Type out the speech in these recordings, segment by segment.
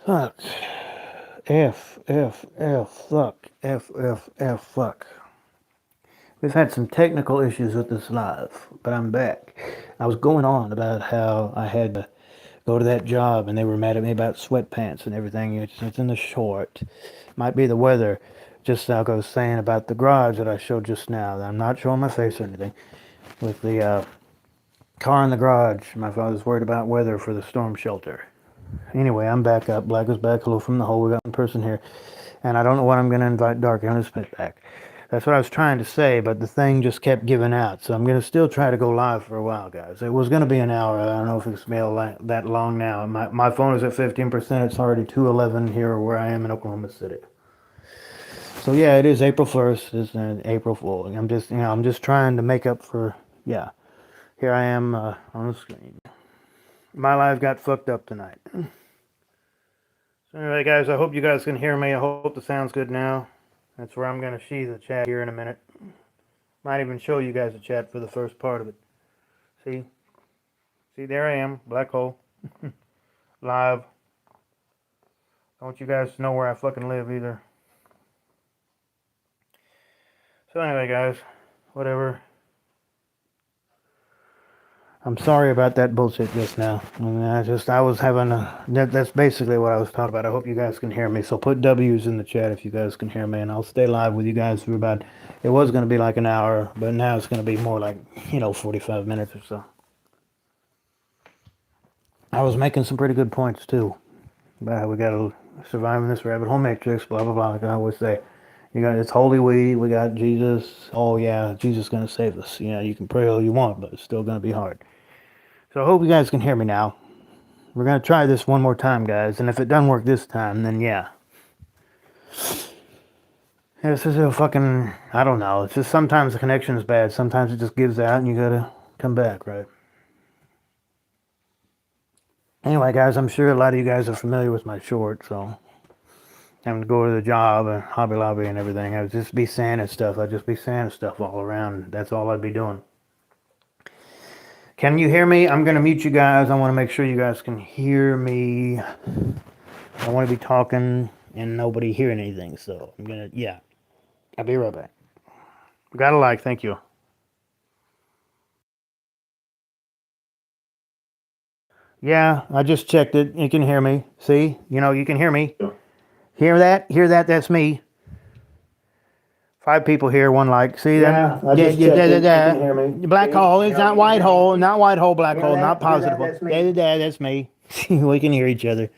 Fuck. Fuck. Fuck. We've had some technical issues with this live, but I'm back. I was going on about how I had to go to that job and they were mad at me about sweatpants and everything. It's in the short. Might be the weather. Just like I was saying about the garage that I showed just now. I'm not showing my face or anything. With the car in the garage, my father's worried about weather for the storm shelter. Anyway, I'm back up. Black is back. Hello from the hole. We got one person here. And I don't know when I'm going to invite Darky on his spit back. That's what I was trying to say, but the thing just kept giving out. So I'm going to still try to go live for a while, guys. It was going to be an hour. I don't know if it's been that long now. My phone is at 15%. It's already 2:11 here where I am in Oklahoma City. So yeah, it is April 1st. It's an April Fool. I'm just trying to make up for, yeah. Here I am on the screen. My live got fucked up tonight. So anyway, guys, I hope you guys can hear me. I hope the sound's good now. That's where I'm going to see the chat here in a minute. Might even show you guys the chat for the first part of it. See? See, there I am. Black hole. Live. I want you guys to know where I fucking live either. So anyway, guys. Whatever. I'm sorry about that bullshit just now. I was having that's basically what I was talking about. I hope you guys can hear me. So put W's in the chat if you guys can hear me, and I'll stay live with you guys for about, it was going to be like an hour, but now it's going to be more like, 45 minutes or so. I was making some pretty good points too. About how we got to survive in this rabbit hole matrix, blah, blah, blah, like I always say. It's holy weed, we got Jesus. Oh yeah, Jesus is going to save us. You can pray all you want, but it's still going to be hard. So I hope you guys can hear me now. We're going to try this one more time, guys. And if it doesn't work this time, then yeah. This is a fucking, I don't know. It's just sometimes the connection is bad. Sometimes it just gives out and you got to come back, right? Anyway, guys, I'm sure a lot of you guys are familiar with my short, so having to go to the job and Hobby Lobby and everything. I would just be Santa stuff. I'd just be Santa stuff all around. That's all I'd be doing. Can you hear me? I'm going to mute you guys. I want to make sure you guys can hear me. I want to be talking and nobody hearing anything, so I'm going to, yeah. I'll be right back. Got a like, thank you. Yeah, I just checked it. You can hear me. See? You can hear me. Hear that? Hear that? That's me. 5 people here, 1 like. See that? Yeah, I just checked it. You can hear me. Black hole. It's not white hole. Not white hole, black hole. Not positive. That's me. We can hear each other.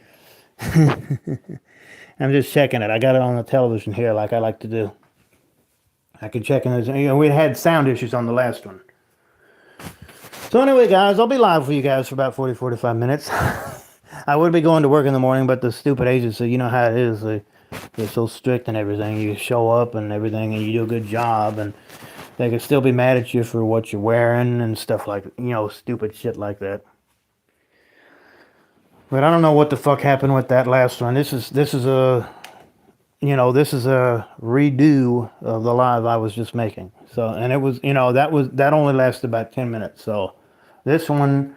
I'm just checking it. I got it on the television here like I like to do. I can check it. We had sound issues on the last one. So anyway, guys, I'll be live for you guys for about 45 minutes. I would be going to work in the morning, but the stupid agency, you know how it is. They're so strict and everything. You show up and everything, and you do a good job, and they could still be mad at you for what you're wearing and stuff like, stupid shit like that. But I don't know what the fuck happened with that last one. This is a redo of the live I was just making. So, and it was, that only lasted about 10 minutes. So this one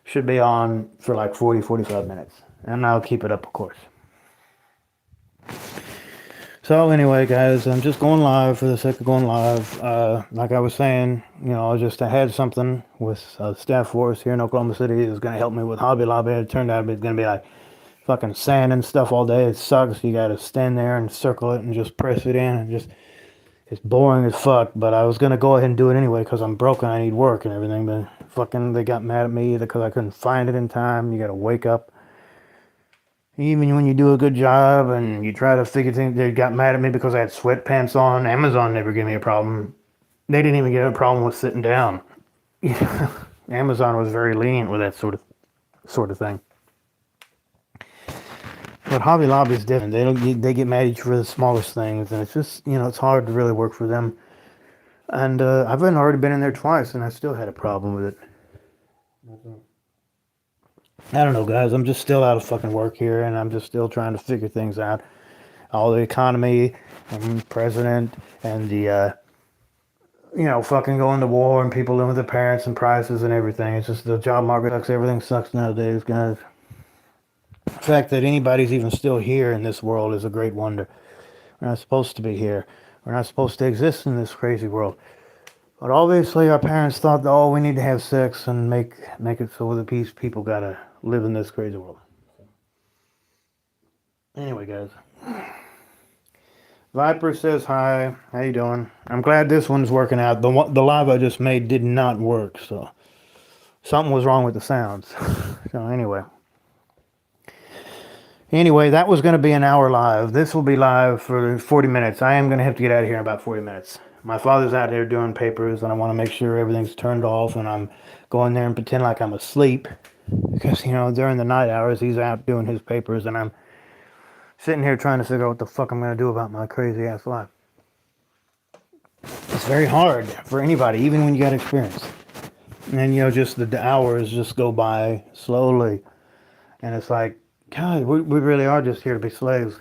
should be on for like 45 minutes. And I'll keep it up, of course. So anyway, guys, I'm just going live for the sake of going live. Like I was saying, I had something with staff force here in Oklahoma City. It was going to help me with Hobby Lobby. It turned out it's going to be like fucking sand and stuff all day. It sucks. You got to stand there and circle it and just press it in. And it's boring as fuck. But I was going to go ahead and do it anyway because I'm broken. I need work and everything. But fucking they got mad at me because I couldn't find it in time. You got to wake up. Even when you do a good job and you try to figure things, they got mad at me because I had sweatpants on. Amazon never gave me a problem. They didn't even get a problem with sitting down. Amazon was very lenient with that sort of thing. But Hobby Lobby is different. They get mad at you for the smallest things, and it's just it's hard to really work for them. And I've already been in there twice, and I still had a problem with it. I don't know, guys. I'm just still out of fucking work here, and I'm just still trying to figure things out. All the economy, and president, and the, fucking going to war, and people living with their parents, and prices, and everything. It's just the job market sucks. Everything sucks nowadays, guys. The fact that anybody's even still here in this world is a great wonder. We're not supposed to be here. We're not supposed to exist in this crazy world. But obviously, our parents thought, oh, we need to have sex and make it so the people gotta live in this crazy world. Anyway, guys. Viper says hi. How you doing? I'm glad this one's working out. The live I just made did not work, so something was wrong with the sounds. So anyway, that was going to be an hour live. This will be live for 40 minutes. I am going to have to get out of here in about 40 minutes. My father's out there doing papers, and I want to make sure everything's turned off, and I'm going there and pretend like I'm asleep. Because, during the night hours, he's out doing his papers, and I'm sitting here trying to figure out what the fuck I'm going to do about my crazy ass life. It's very hard for anybody, even when you got experience. And then, just the hours just go by slowly. And it's like, God, we really are just here to be slaves.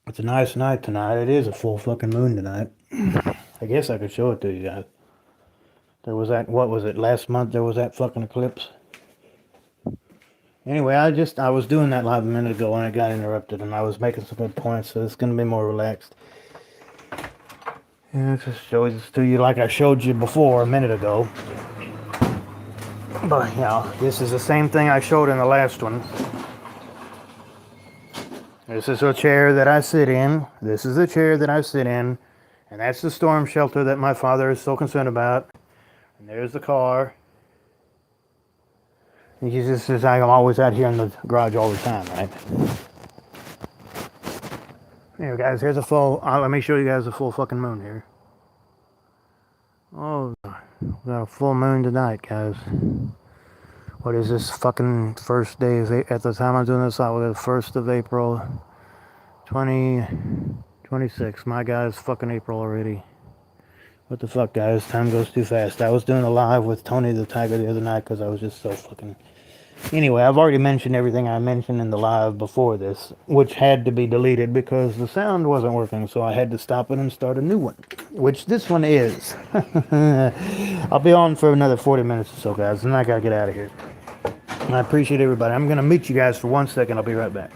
It's a nice night tonight. It is a full fucking moon tonight. I guess I could show it to you guys. There was that, what was it, last month there was that fucking eclipse. Anyway, I was doing that live a minute ago and it got interrupted and I was making some good points, so it's going to be more relaxed. Yeah, just show this to you like I showed you before a minute ago. But, this is the same thing I showed in the last one. This is a chair that I sit in. This is the chair that I sit in. And that's the storm shelter that my father is so concerned about. And there's the car. He's just says I'm always out here in the garage all the time, right? Here, guys, here's a full... let me show you guys a full fucking moon here. Oh, we got a full moon tonight, guys. What is this fucking first day? At the time I'm doing this, I was the 1st of April, 2026. My God, it's fucking April already. What the fuck, guys? Time goes too fast. I was doing a live with Tony the Tiger the other night because I was just so fucking... Anyway, I've already mentioned everything I mentioned in the live before this, which had to be deleted because the sound wasn't working, so I had to stop it and start a new one, which this one is. I'll be on for another 40 minutes or so, guys, and I gotta get out of here. I appreciate everybody. I'm gonna meet you guys for 1 second. I'll be right back.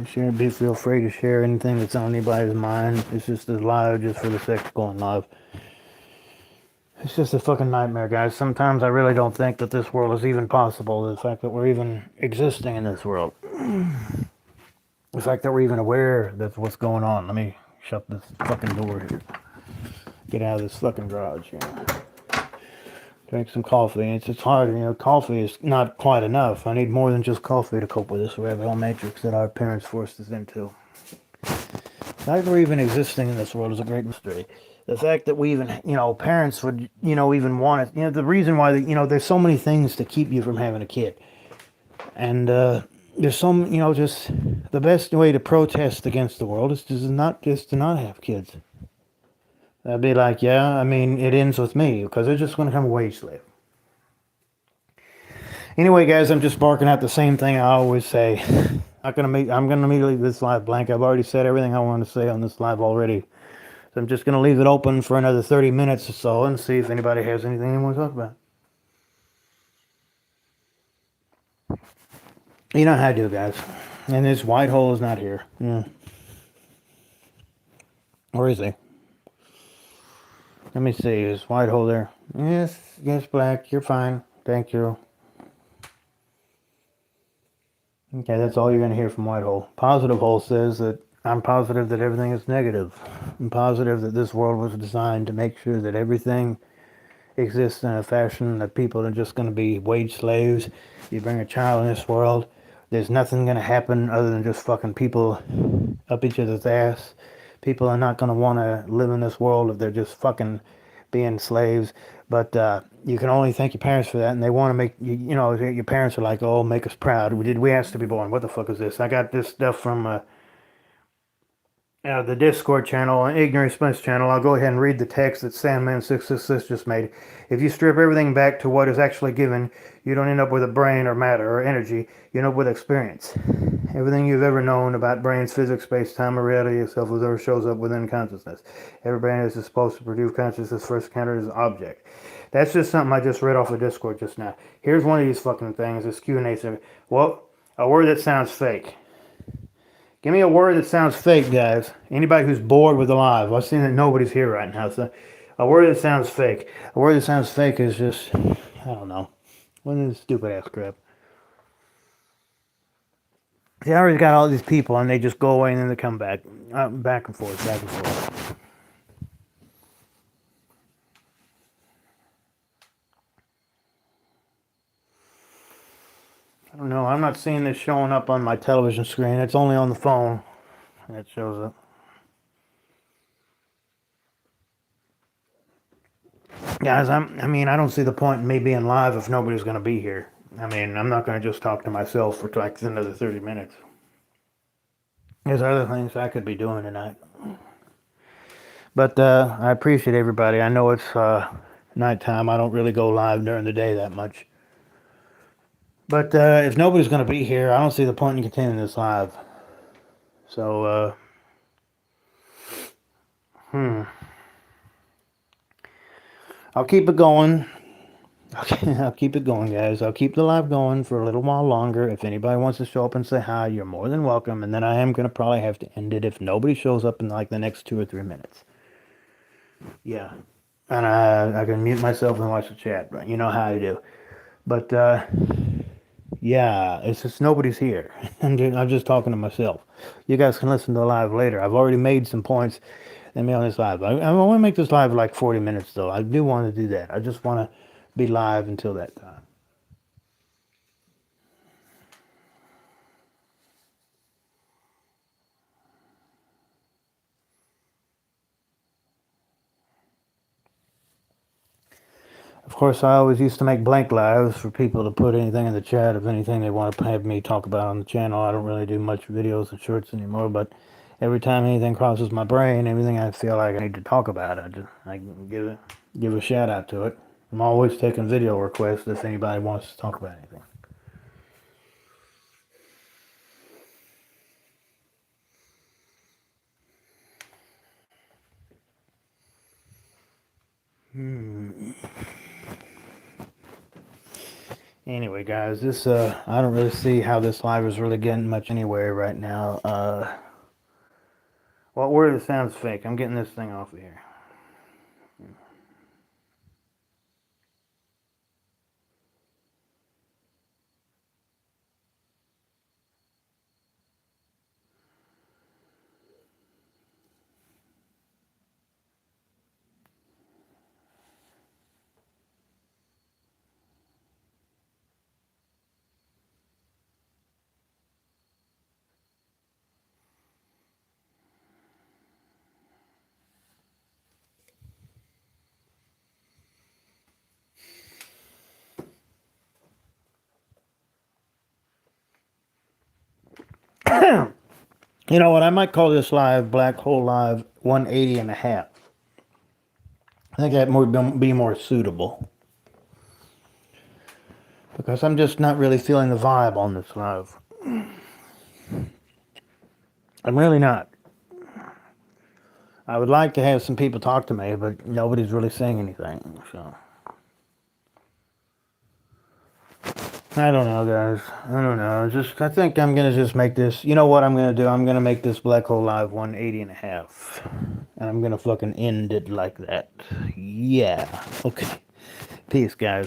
Feel free to share anything that's on anybody's mind. It's just a live just for the sake of going live. It's just a fucking nightmare, guys. Sometimes I really don't think that this world is even possible. The fact that we're even existing in this world. The fact that we're even aware that's what's going on. Let me shut this fucking door here. Get out of this fucking garage, Drink some coffee. It's hard, coffee is not quite enough. I need more than just coffee to cope with this rabbit hole matrix that our parents forced us into. The fact that we're even existing in this world is a great mystery. The fact that we even, parents would, even want it. The reason why, there's so many things to keep you from having a kid. And there's some, just the best way to protest against the world is to not have kids. I'd be like, it ends with me, because they're just going to become a wage slave. Anyway, guys, I'm just barking out the same thing I always say. I'm going to immediately leave this live blank. I've already said everything I wanted to say on this live already. So I'm just going to leave it open for another 30 minutes or so and see if anybody has anything they want to talk about. You know how I do, guys. And this white hole is not here. Yeah. Where is he? Let me see, is white hole there? Yes, black, you're fine. Thank you. Okay, that's all you're going to hear from white hole. Positive hole says that I'm positive that everything is negative. I'm positive that this world was designed to make sure that everything exists in a fashion that people are just going to be wage slaves. You bring a child in this world, there's nothing going to happen other than just fucking people up each other's ass. People are not going to want to live in this world if they're just fucking being slaves. But you can only thank your parents for that, and they want to make you. Your parents are like, "Oh, make us proud. We asked to be born. What the fuck is this?" I got this stuff from the Discord channel, Ignorant Splints channel, I'll go ahead and read the text that Sandman666 just made. If you strip everything back to what is actually given, you don't end up with a brain or matter or energy. You end up with experience. Everything you've ever known about brains, physics, space, time, or reality itself ever shows up within consciousness. Every brain is supposed to produce consciousness first encountered as an object. That's just something I just read off of Discord just now. Here's one of these fucking things, this Q&A segment. Well, a word that sounds fake. Give me a word that sounds fake, guys. Anybody who's bored with the live. I've seen that nobody's here right now. So, a word that sounds fake. A word that sounds fake is just, I don't know. What is this stupid ass crap? See, I already got all these people and they just go away and then they come back. Back and forth, back and forth. I don't know. I'm not seeing this showing up on my television screen. It's only on the phone that shows up. Guys, I mean, I don't see the point in me being live if nobody's going to be here. I mean, I'm not going to just talk to myself for like another 30 minutes. There's other things I could be doing tonight. But I appreciate everybody. I know it's nighttime. I don't really go live during the day that much. But if nobody's going to be here, I don't see the point in continuing this live. So, I'll keep it going. I'll keep it going, guys. I'll keep the live going for a little while longer. If anybody wants to show up and say hi, you're more than welcome. And then I am going to probably have to end it if nobody shows up in like the next 2 or 3 minutes. Yeah. And I can mute myself and watch the chat. But you know how I do. But, yeah, it's just nobody's here. I'm just talking to myself. You guys can listen to the live later. I've already made some points. Let me on this live. I want to make this live like 40 minutes, though. I do want to do that. I just want to be live until that time. Of course, I always used to make blank lives for people to put anything in the chat of anything they want to have me talk about on the channel. I don't really do much videos and shorts anymore, but every time anything crosses my brain, everything I feel like I need to talk about, I give a shout out to it. I'm always taking video requests if anybody wants to talk about anything. Anyway, guys, this I don't really see how this live is really getting much anywhere right now. What word sounds fake? I'm getting this thing off of here. You know what? I might call this live Black Hole Live 180 and a half. I think that would be more suitable. Because I'm just not really feeling the vibe on this live. I'm really not. I would like to have some people talk to me, but nobody's really saying anything, so. I don't know, guys. I don't know. I think I'm going to just make this. You know what I'm going to do? I'm going to make this Black Hole Live 180 and a half. And I'm going to fucking end it like that. Yeah. Okay. Peace, guys.